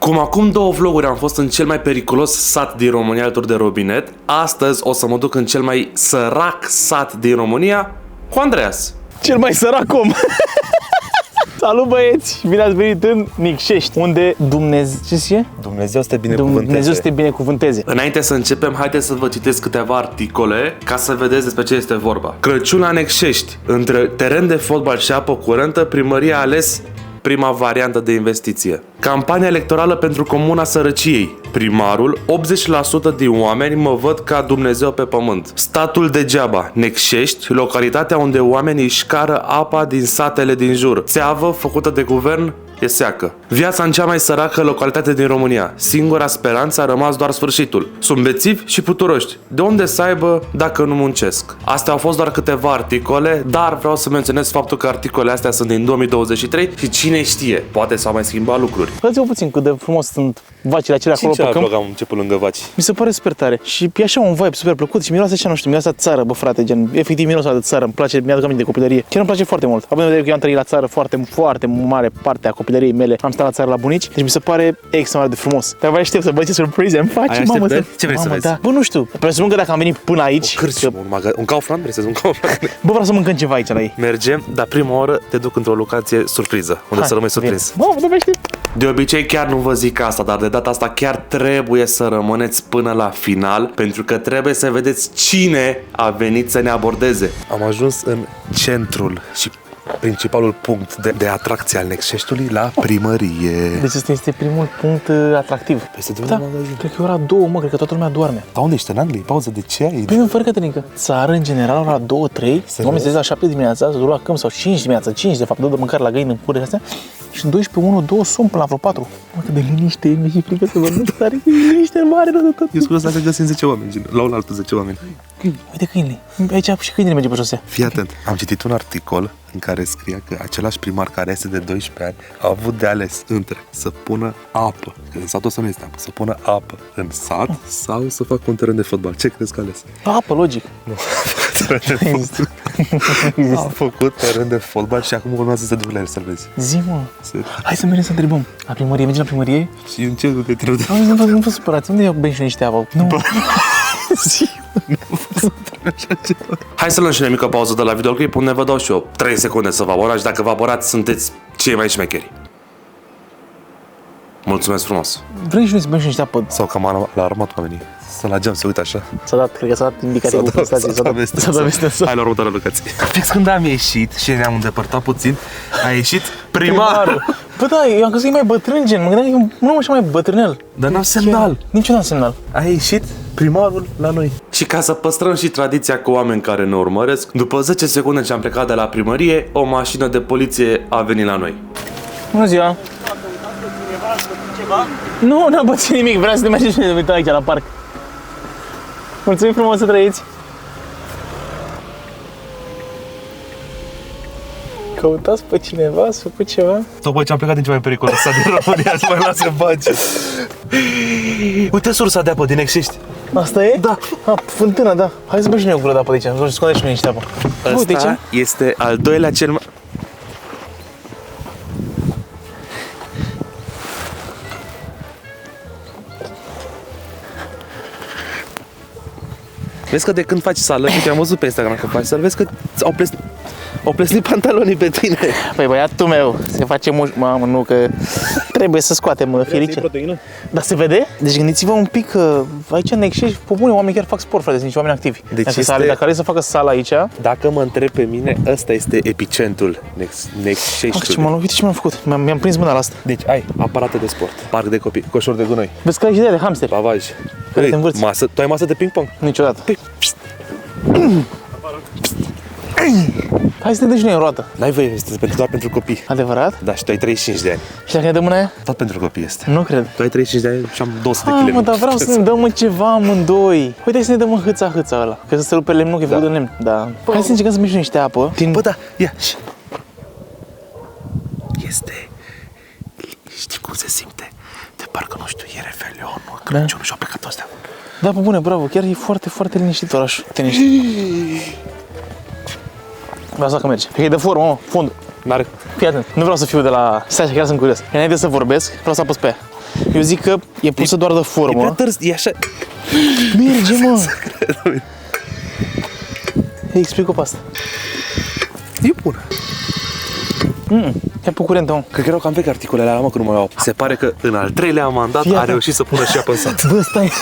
Cum acum 2 vloguri am fost în cel mai periculos sat din România alături de robinet, astăzi o să mă duc în cel mai sărac sat din România cu Andreas. Cel mai sărac om! Salut băieți! Bine ați venit în Nicșești, unde Dumnezeu să te binecuvânteze. Dumnezeu să te binecuvânteze. Înainte să începem, haideți să vă citesc câteva articole ca să vedeți despre ce este vorba. Crăciun la Necșești. Între teren de fotbal și apă curentă, primăria a ales prima variantă de investiție. Campania electorală pentru Comuna Sărăciei. Primarul, 80% din oameni mă văd ca Dumnezeu pe pământ. Statul degeaba. Necșești, localitatea unde oamenii își cară apa din satele din jur. Țeavă făcută de guvern e seacă. Viața în cea mai săracă localitate din România. Singura speranță a rămas doar sfârșitul. Sunt bețivi și puturoști. De unde să aibă dacă nu muncesc? Astea au fost doar câteva articole, dar vreau să menționez faptul că articolele astea sunt din 2023 și cine știe, poate s-au mai schimbat lucruri. Uitați-vă puțin cât de frumos sunt vacile acelea acolo pe câmp. am început lângă vaci. Mi se pare super tare. Și e așa un vibe super plăcut și miroase așa, nu știu, miroase a țară, bă frate, gen, efectiv miroase de țară. Îmi place, mi-aduc aminte de copilărie. Chiar îmi place foarte mult. Având în vedere că eu am trăit la țară foarte mare parte a copilăriei mele. Am stat la țară la bunici, deci mi se pare extraordinar de frumos. Dar mai aștept să vă ce surprize îmi faci, mamă. Ce vrei să vezi? Da. Bă, nu știu. Presupun că dacă am venit până aici, Un Kaufland? Vrei să un Kaufland? bă, vreau să mâncăm ceva aici la ei. Mergem, dar prima oară te duc într-o locație surpriză, unde să rămâi surprins. Bă, vorbește. De obicei chiar nu vă zic asta, dar de data asta chiar trebuie să rămâneți până la final, pentru că trebuie să vedeți cine a venit să ne abordeze. Am ajuns în centrul și principalul punct de atracție al Necșeștiului la primărie. Deci ăsta este primul punct atractiv. Peste Da, cred că e ora 2, mă, cred că toată lumea doarme. Dar unde ești? În Anglia? Pauză de ce ai? Primul fără Cătălinică. Țară, în general, ora 2-3, oamenii se la 7 dimineața, se duc la câmp sau 5 dimineața, 5 de fapt, dă de mâncare la găini în curile astea și în 12, 1-2 sunt până la vreo 4. Mă, cât de liniște, mi-e și frică să vă nu stare, că e liniște mare rău de tot. Eu spun că găsim 10 oameni, la un altul 10 oameni. Uite câinile, aici și câinile merge pe șosea. Fii atent, am citit un articol în care scria că același primar care este de 12 ani a avut de ales între să pună apă, că în satul ăsta nu este apă, să pună apă în sat sau să facă un teren de fotbal. Ce crezi că a ales? Apă, logic. Nu, a făcut teren de fotbal și acum urmează să te duc la el să-l vezi. Zi, mă. Hai să mergem să întrebăm. La primărie, mergem la primărie? Și în ce nu te trebuie? Nu vă supărați, unde iau beni și niște apă? Nu. Zi. Hai să luăm și o mică pauză de la videoclip, unde vă dau și eu 3 secunde să vă abonați și dacă vă abonați sunteți cei mai șmecheri. Mulțumesc frumos! Vrei și noi să bem și niște apă? Sau cam la armat oamenii. Să la geam, să uite așa. S-a dat, cred că s-a dat indicativul cu stație. S-a dat vestea. Hai la următoarea locație. Fix când am ieșit și ne-am îndepărtat puțin, a ieșit Primarul! Bă, da, eu am crezut că e mai bătrân, gen. Mă gândeam că e nu așa mai bătrânel. Dar n-am semnal. Nici n-am semnal. A ieșit primarul la noi. Și ca să păstrăm și tradiția cu oameni care ne urmăresc, după 10 secunde ce am plecat de la primărie, o mașină de poliție a venit la noi. Bună ziua! Nu, n-am pățit nimic, vreau să te mergem și ne uităm aici la parc. Mulțumim frumos să trăiți! Căutați pe cineva, ați făcut ceva? Tocmai ce am plecat din cea mai periculoasă din România, să mai lasă în pace. Uite sursa de apă din Necșești. Asta e? Da. Fântâna, da. Hai să bem și noi o gură de apă de aici, să scoatem și noi niște apă. Uite aici. Ăsta este al doilea cel mai... Vezi că de când faci sală, și te-am văzut pe Instagram că faci sală, vezi că au plesnit pantalonii pe tine. Păi băiatul meu, se face muș... Mamă, nu, că trebuie să scoatem fericire. Dar se vede? Deci gândiți-vă un pic că aici în Necșești, pe bune, oamenii chiar fac sport, frate, sunt niște oameni activi. Deci dacă vrei să facă sală aici... Dacă mă întreb pe mine, ăsta este epicentrul Necșeștiului. Uite ce m-am făcut, mi-am prins mâna la asta. Deci ai aparate de sport, parc de copii, coșor de gunoi, Vezi că ai și de hamster. pavaj. Care te învârți. Masă, tu ai masă de ping-pong? Niciodată. Hai să te dai și noi în roată. N-ai voie, este doar pentru copii. Adevărat? Da, și tu ai 35 de ani. Și dacă ne dăm mâna aia? Tot pentru copii este. Nu cred. Tu ai 35 de ani și am 200 de Ah, kg. mă, dar vreau să ne dăm ceva amândoi. Uite să ne dăm în hâța ăla. Că să se rupe lemnul, că e făcut de lemn. Da. Hai să încercăm să miști niște apă. Bă, da, ia. Este... Știi cum se simte? De parcă, nu știu, e Revelion, Crăciun și-au plecat toți de acolo. Da, pe bune, bravo. Chiar e foarte liniștit orașul. Vreau să că merge. E de formă, mă, fondul. N-are... Fii atent, nu vreau să fiu de la... Stai așa, chiar sunt curios. Înainte să vorbesc, vreau să apăs pe ea. Eu zic că e pusă doar de E formă. prea târziu, e așa. Merge, mă! Îi explic-o pe asta. E bună. E pe curent, mă. Cred că erau cam vechi articolele alea, mă, că nu mai au. Se pare că în al 3-lea mandat Fii a atent. reușit să pună și apă în sat. Bă, stai!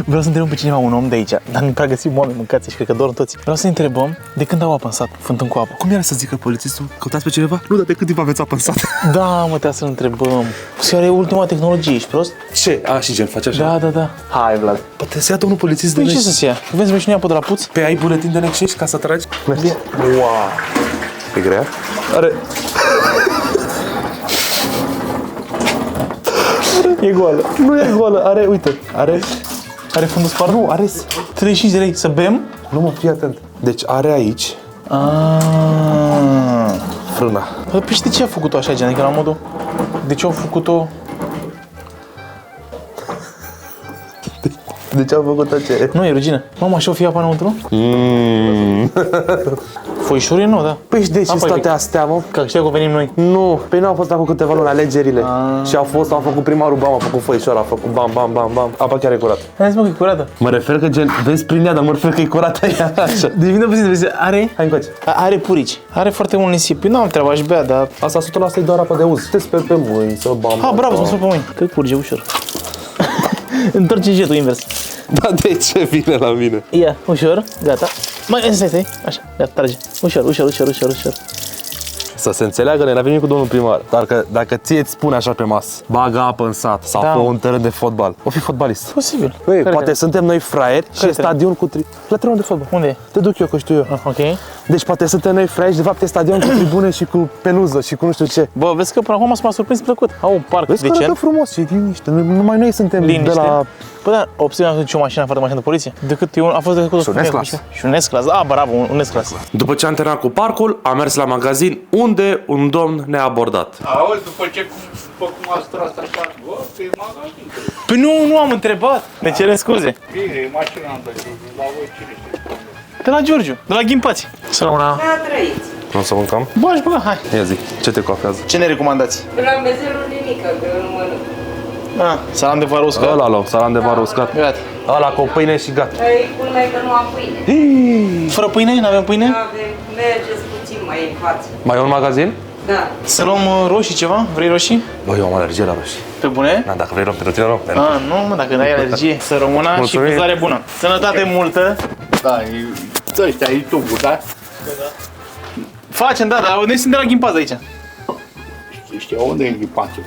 Vreau să întrebăm pe cineva, un om de aici, dar nu prea găsim oameni mâncați și cred că dorm toți. Vreau să întrebăm de când au apă în sat, fântând cu apă. Cum era să zică polițistul? Căutați pe cineva? Nu, dar de cât timp aveți apă în sat? Da, mă, trebuie să-l întrebăm. Și are ultima tehnologie, ești prost? Ce? A, și gen, face așa? Da, da, da. Hai, Vlad. Poate să ia domnul polițist de Păi ce next. să-ți ia? Vezi, vezi și nu apă de la puț? Pe ai buletin de next ca să tragi? Mergi. Wow. E grea? Are... E goală. Nu e goală, are, uite, are... Are fundul spart? Nu, are... 35 de lei. Să bem? Nu mă, fii atent. Deci are aici frâna. Păi de ce a făcut-o așa, gen? Adică la modul... De ce au făcut-o... De ce am făcut aceea? Nu, e rugină. Mamă, așa o fi apa înăuntru? Foișuri e nou, da. Păi și de ce Apa e toate veche. astea, mă? Că știi că venim noi. Nu, păi nu au fost acum câteva luni alegerile. Și au făcut primarul, bam, a făcut foișoara, a făcut bam, bam, bam, bam. Apa chiar e curată. Hai să mă că e curată. Mă refer că gen, vezi prin ea, dar mă refer că e curată ea, așa. Deci vine puțin, vezi, are... Hai încoace. Are purici. Are foarte mult nisip. Eu n-am treaba, aș bea, dar... Asta 100% e doar apă de uz. Te speli pe mâini, să bam, Ha, bravo, să-mi spun pe mâini. Că curge ușor. Întorci jetul invers. Da, de ce vine la mine? Ia, ușor, gata. Mai, stai. Așa, gata, trage. Ușor. Să se înțeleagă, ne venit cu domnul primar. Dar că dacă ție îți spune așa pe masă, bagă apă în sat sau Da. pe un teren de fotbal, o fi fotbalist. Posibil. Băi, Care poate teren? suntem noi fraieri și Care e stadion cu la terenul de fotbal. Unde e? Te duc eu, că știu eu. Ok. Deci poate suntem noi fraieri și de fapt e stadion cu tribune și cu peluză și cu nu știu ce. Bă, vezi că până acum m-a surprins plăcut. Au un parc Vezi că arată decent. frumos și liniște. Numai noi suntem Liniște. de la... Bă, da, observ nici o mașină fără mașină de poliție. Decât eu, a fost decât o Și un S-Class. Și un S-Class. Ah, bravo, un S-Class. După ce am terminat cu parcul, am mers la magazin unde un domn ne-a abordat. Auzi, după cum ați tras așa, bă, pe magazin. Păi nu am întrebat. Ne cerem scuze. Bine, e mașina am dat, la voi cine știe. De la Giurgiu, de la Ghimpați. Să una. Nu o să mâncăm? Bă, aș băga, hai. Ia zi, ce te coafează? Ce ne recomandați? La mezelul nimică, că eu nu mănânc. Ah, salam de vară uscat. Ăla luăm, salam de vară uscat. Gata. Ăla cu pâine și gata. Ei, culmea că nu am pâine. Fără pâine? N-avem pâine? Avem, mergeți puțin mai în față. Mai e un magazin? Da. Să luăm roșii ceva? Vrei roșii? Bă, eu am alergie la roșii. Pe bune? Da, dacă vrei luăm pentru tine, luăm. Pentru... Ah, nu, mă, dacă n-ai alergie. Să rămână și Mulțumim. cuzare bună. Sănătate multă. Da, e ăștia, e tubul, da? Facem, da, dar noi suntem de la Ghimpați aici. Știi, unde e ghipațul?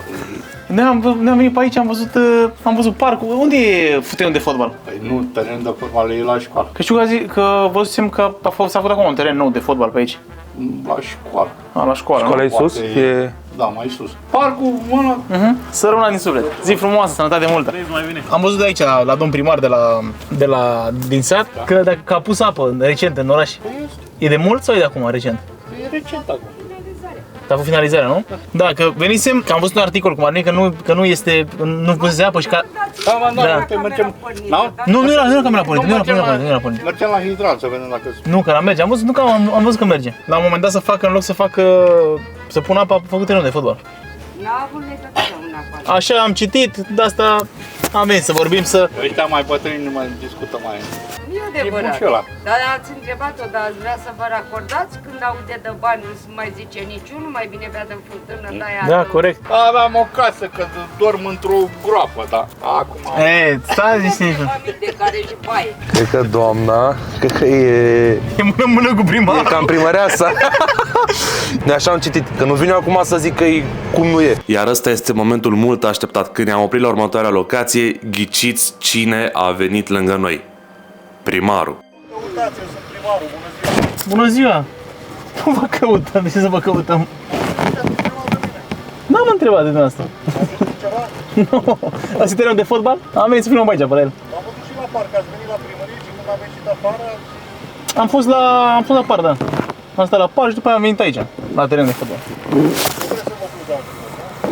Ne-am venit pe aici, am văzut parcul. Unde e terenul de fotbal? Păi nu, terenul de fotbal e la școală. Că știu că văzusem că s-a făcut acum un teren nou de fotbal pe aici. La școală. La școală, Școala nu? e sus? Poate- E... Da, mai sus. Parcul, mână. Să rămână din suflet. Zi frumoasă, sănătate multă. Mai bine. Am văzut de aici, la domn primar din sat, că a pus apă recent în oraș. E de mult sau e de acum, recent? E recent acum. A făcut finalizarea, nu? Da, că venisem, că am văzut un articol cum ar veni că nu este, nu pusese apă și că... Da, mă, Da. da, uite, mergem. Da? Nu era camera pornită, nu era pornită. Mergem la hidrat să vedem dacă... Nu, că la merge, am văzut că merge. La un moment dat în loc să pună apa, a făcut terenul de fotbal. N-a avut legătură una cu alta. Așa am citit, de asta am venit să vorbim, să... Ăștia mai bătrâni nu mai discută mai... Nu e adevărat. bun și ăla. Dar ați întrebat-o, dar ați vrea să vă racordați? Când aude de bani nu se mai zice niciunul, mai bine bea de furtână, de-aia... Da, corect. Aveam o casă că dorm într-o groapă, da. Acum... Stai zici nici nu. De care și baie. Cred că doamna, cred că e... E mână cu prima. E cam primăreasa. De așa am citit, că nu vine acum să zic că e cum nu e. Iar ăsta este momentul mult așteptat. Când ne-am oprit la următoarea locație, ghiciți cine a venit lângă noi. Primarul. Bună ziua! Nu vă căutăm, de ce să vă căutăm? N-am întrebat de asta. Nu. Asta e terenul de fotbal? Am venit să filmăm aici, pe la el. Am văzut și la parc, ați venit la primărie și când am ieșit afară, Am fost la parc, da. Am stat la parc și după aia am venit aici, la terenul de fotbal.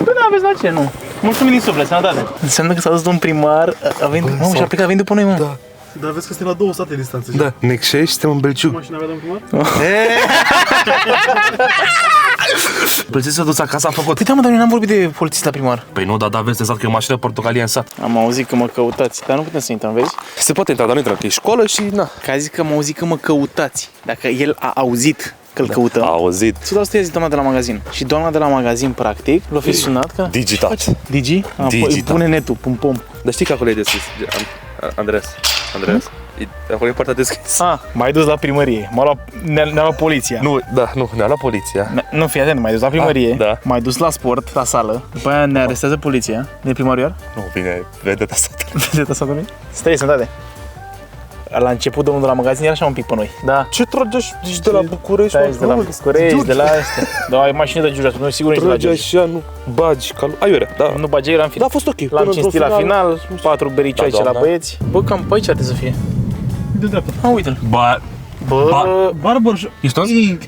Păi da, vezi la ce, nu. Mulțumim din suflet, sănătate. Înseamnă că s-a dus domn primar, a venit, mamă, și-a plecat, a venit după noi, mă. Da. dar vezi că suntem la 2 state distanță. Da, Next 6, suntem în Belciug. Mașina avea domn primar? Polițistul s-a dus acasă, a făcut. Păi da, mă, dar noi n-am vorbit de polițist la primar. Păi nu, dar vezi exact că e o mașină portocalie în sat. Am auzit că mă căutați, dar nu putem să intrăm, vezi? Se poate intra, dar nu intrăm, că e școală și na. Că a zis că am auzit că mă căutați. Dacă el a auzit că îl căutăm, A auzit. 100% i-a zis doamna de la magazin. Și doamna de la magazin, practic, l-a fi sunat că... Digitat. Digi? Digital. Pune netul, pum. Dar știi că acolo e deschis. Andreas. Acolo e partea deschisă. M-ai dus la primărie, ne-a luat poliția. Nu, ne-a luat poliția. Nu, fii atent, m-ai dus la primărie, da. m-ai dus la sport, la sală, după aia ne arestează poliția, de primariu iar? Nu, vine vedeta asta. Vedeta satului? Stai, sănătate. La început domnul de la magazin era așa un pic pe noi. Da. Ce tragi de la București? Stai, de la București, de la astea. Da, ai mașină de Giurgiu, nu sigur nici de la Tragi Giurgiu. așa, nu bagi calul. Aiurea, da. Nu bage, era în final. Da, a fost ok. L-am cinstit la final, 4 bericioaice la băieți. Bă, cam pe aici trebuie să fie. De dreapta. Uite-l. Bă, Barber ești toți?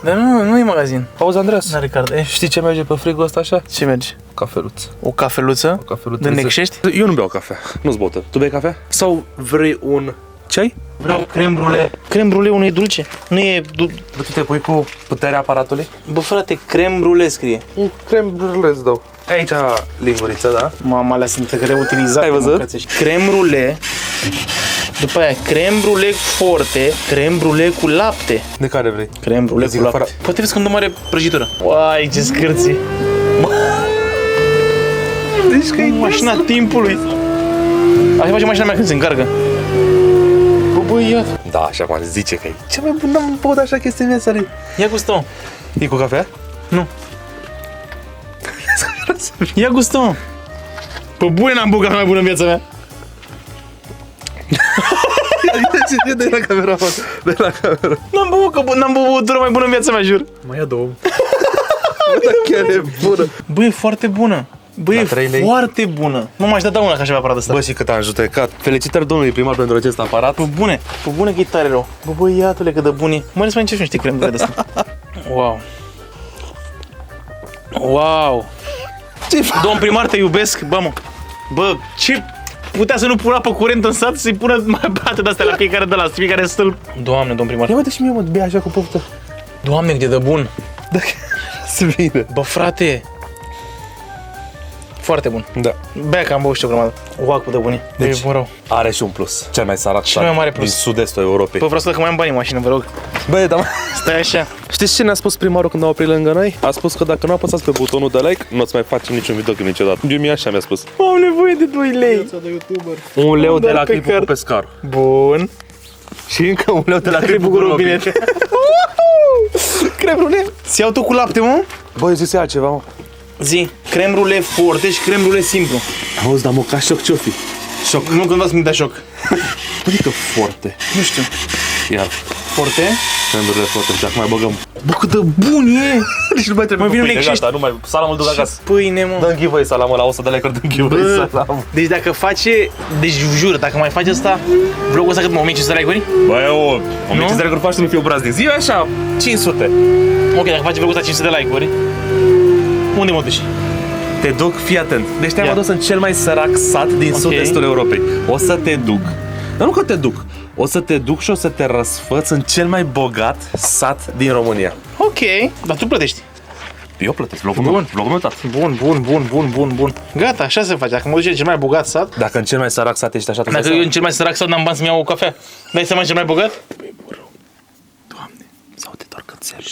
Dar nu e magazin. Auzi, Andreas, N-are card. știi ce merge pe frigul ăsta așa? Ce merge? Cafeluță. O cafeluță? O cafeluță. De necșești? Eu nu beau cafea, nu-ți botă. Tu bei cafea? Sau vrei un ceai? Vreau creme brulee. Creme brulee nu e dulce? Nu e... Bă, tu te pui cu puterea aparatului? Bă, frate, creme brulee scrie. Un creme brulee îți dau. Aici linguriță, da? Mama, alea sunt reutilizate. Ai văzut? Creme brulee. După aia, creme brulee forte, creme brulee cu lapte. De care vrei? Creme brulee Zic cu fără- lapte. Poate vezi când o mare prăjitură. Uai, ce scârții. Deci că e mașina timpului. Așa face mașina mea când se încarcă. Bă, ia. Da, așa cum zice că e cea mai bună, n-am băut așa chestie în viața lui. Ia gustă-mă. E cu cafea? Nu. Ia gustă-mă. Pe bune n-am băut cafea mai bună în viața mea. De la camera, de la camera. N-am băut băutură mai bună în viața mea, jur. Mai ia două. Bă, dar chiar e bună. Bă, e foarte bună. Bă, La e 3 lei? foarte bună. Nu m-aș da una ca așa pe aparatul ăsta. Bă, și cât am judecat. Felicitări domnului primar pentru acest aparat. Pe bune că e tare rău. Bă, băi, iatule cât de bun e. Mai ales mai încep și niște creme de asta. Wow. Domn primar, te iubesc. Bă, mă. Bă, ce putea să nu pună apă curent în sat, să-i pună mai bate de-astea la fiecare stâlp. Doamne, domn primar. Ia uite și mie, mă, bea așa cu poftă. Doamne, cât e de bun. Se vine. Bă, frate. Foarte bun. Da. Bea că am băut și o grămadă. Wow, cât de bun e. Deci, E bun rău. are și un plus. Cel mai sărac Cel mai mare plus. din sud-estul Europei. Bă, vreau să dacă mai am bani în mașină, vă rog. Băi, da, Stai așa. știți ce ne-a spus primarul când a oprit lângă noi? A spus că dacă nu apăsați pe butonul de like, nu o să mai facem niciun videoclip niciodată. Eu mie așa mi-a spus. Am nevoie de 2 lei. De YouTuber. 1 leu de Doar la pe clipul cu card. pescarul. Bun. Și încă 1 leu de la Crepul cu robinete. Creme brulee. Ți iau tu cu lapte, mă? Băi, zise altceva, mă. Zi. Creme brulee forte și creme brulee simplu. Auzi, dar mă, ca șoc ce-o fi? Șoc. Nu când v-ați da șoc. Adică foarte. Nu știu. Iar, Forte? trendurile foarte. Și acum mai băgăm. Bă, cât de bun e. Nici nu mai trebuie Mă vine cu pâine, necșești. gata, nu mai, salamul duc acasă. Pâine, mă. Dă-mi giveaway salamul la 100 de like-uri, dă-mi giveaway Bă, salam. deci dacă face, deci jur, dacă mai face asta, vlogul ăsta cât mă, 1500 like-uri? Băi, o 1500 de like-uri faci să nu fie obraznic. Zi așa, 500. Ok, dacă face vlogul ăsta 500 de like-uri, unde mă duci? Te duc, fii atent. Deci te-am Ia. adus în cel mai sărac sat din sud-estul Europei. O să te duc. Dar nu că te duc. O să te duc și o să te răsfăț în cel mai bogat sat din România. Ok, dar tu plătești. Eu plătesc, vlogul meu, vlogul meu, tată. Bun. Gata, așa se face. Dacă mă duce în cel mai bogat sat, Dacă în cel mai sărac sat ești așa, dacă eu în cel mai sărac sat n-am bani să-mi iau o cafea, dai seama în cel mai bogat? Doamne, sau te doar cățel.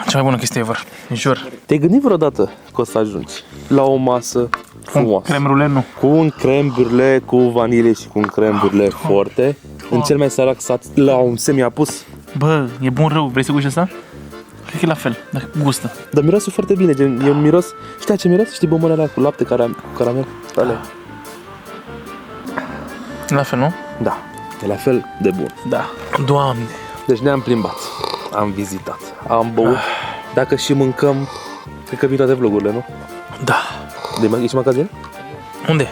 Cea mai bună chestie ever, jur. Te-ai gândit vreodată că o să ajungi la o masă frumoasă? Creme brulee nu. Cu un creme brulee cu vanilie și cu un creme brulee forte, în cel mai sărac sat, la un semi-apus. Bă, e bun rău, vrei să guși asta? Cred că e la fel, dacă gustă. Dar miroase foarte bine, gen, e un miros. Știi ce miros? Știi bombele alea cu lapte, caramel? Alea. La fel, nu? Da, e la fel de bun. Da. Doamne. Deci ne-am plimbat, am vizitat, am băut. Dacă și mâncăm, cred că vin toate vlogurile, nu? Da. Ești în magazin? Unde?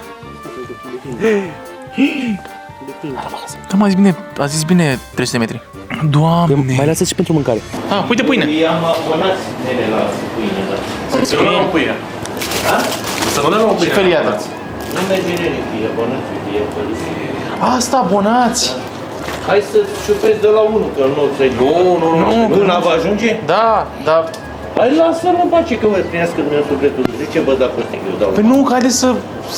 Da, a zis bine 300 de metri. Doamne. Mai lasă și pentru mâncare. Ah, uite pâine. I-am abonat nene la pâine, da. Să nu luăm pâine. Să nu ne luăm Și feliată. Nu merge nene, fie abonat, fie pălăție. Asta, abonați! Hai să șupezi de la 1, că nu se... Nu, nu va ajunge? Da, da. Hai, lasă-l în pace, că vă primească Dumnezeu sufletul. De ce bă da proste, că eu dau? Păi nu, că haideți să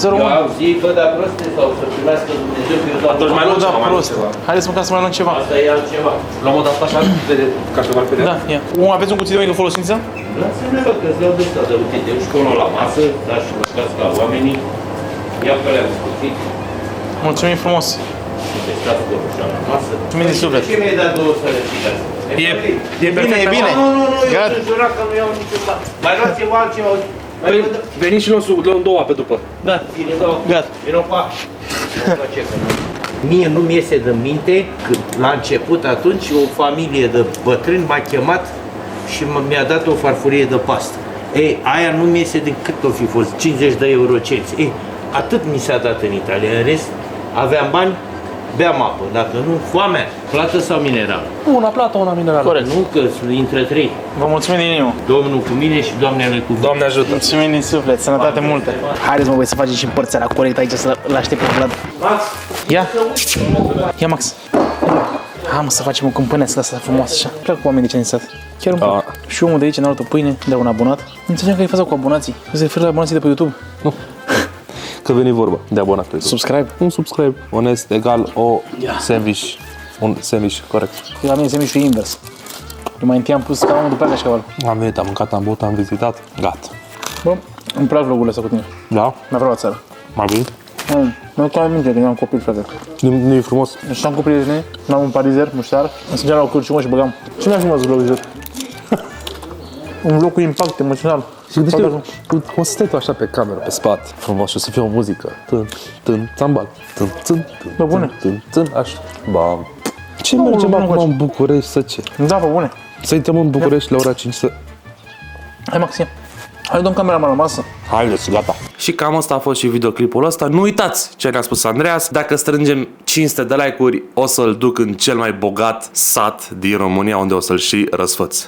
Eu rămân. am zis, bă da proste sau să primească Dumnezeu, că eu dau? Atunci mai luăm Da, ceva, mai luăm prost. ceva. Haideți măcar să mai luăm ceva. Asta e altceva. Luăm o dată așa, de cașteval pe Da, ia. Aveți un cuțit de mică folosință? Lasă-ne, bă, că-ți dau de ăsta, de uite, te duci acolo la masă, dar și mâncați ca oamenii. Ia că le-am scutit. Mulțumim frumos. Și te stați cu ușa la masă. Mulțumim din suflet. Ce mi-ai dat 200 de țigați? E bine, e bine. Nu, eu Gata. sunt jurat că nu iau niciun bani. Mai luați-vă altceva. Veniți și luăm 2 ape după. Da. Bine, dau. Gata. Vino pa. Mie nu-mi iese de minte că la început atunci o familie de bătrâni m-a chemat și mi-a dat o farfurie de pastă. Ei, aia nu-mi iese de cât o fi fost, 50 de eurocenți. Ei, atât mi s-a dat în Italia. În rest, aveam bani, beam apă. Dacă nu, foamea, plată sau mineral. Una plată, una minerală. Corect. Nu că sunt între trei. Vă mulțumim din inimă. Domnul cu mine și Doamnele cu Doamne ajută. Mulțumim din suflet, sănătate multă. Haideți, mă, voi să facem și împărțarea corect aici, să-l aștept pe Vlad. Max, Ia. Ia, Max. Hai, mă, să facem o câmpănească asta frumoasă așa. Plac cu oamenii de aici în sat. Chiar îmi plac. Și omul de aici ne-a luat o pâine de un abonat. Nu înțelegeam că e faza cu abonații. Se referă la abonații de pe YouTube. Că veni vorba de abonat pe Subscribe. un subscribe onest egal sandwich. Un sandwich, corect. La mine se mișcă invers. Eu mai întâi am pus scaunul după aia cașcavalul. Am venit, am mâncat, am băut, am vizitat. Gata. Bă, îmi plac vlogurile astea cu tine. Da? Mi-a vreau la țară. Mai venit? Nu că am minte când am copil, frate. Nu e frumos. Deci am copil de n-am un parizer, muștar. Îmi sângeam la o cârciumă și băgam. Ce mi-a frumos vlogul? Un vlog cu impact emoțional. Și gândește, cum să stai tu așa pe cameră, pe spate, frumos, și o să fie o muzică. Tân, tân, țambal. Tân, tân, tân, Bă, bune. tân, tân, așa. Bam. Ce Nu, mergem nu acum faci. în București să ce? Da, pe bune. Să intrăm în București la ora 5 să... Hai, Maxim. Hai, dăm camera mea la masă. Haideți, gata. Și cam asta a fost și videoclipul ăsta. Nu uitați ce ne-a spus Andreas. Dacă strângem 500 de like-uri, o să-l duc în cel mai bogat sat din România, unde o să-l și răsfăț.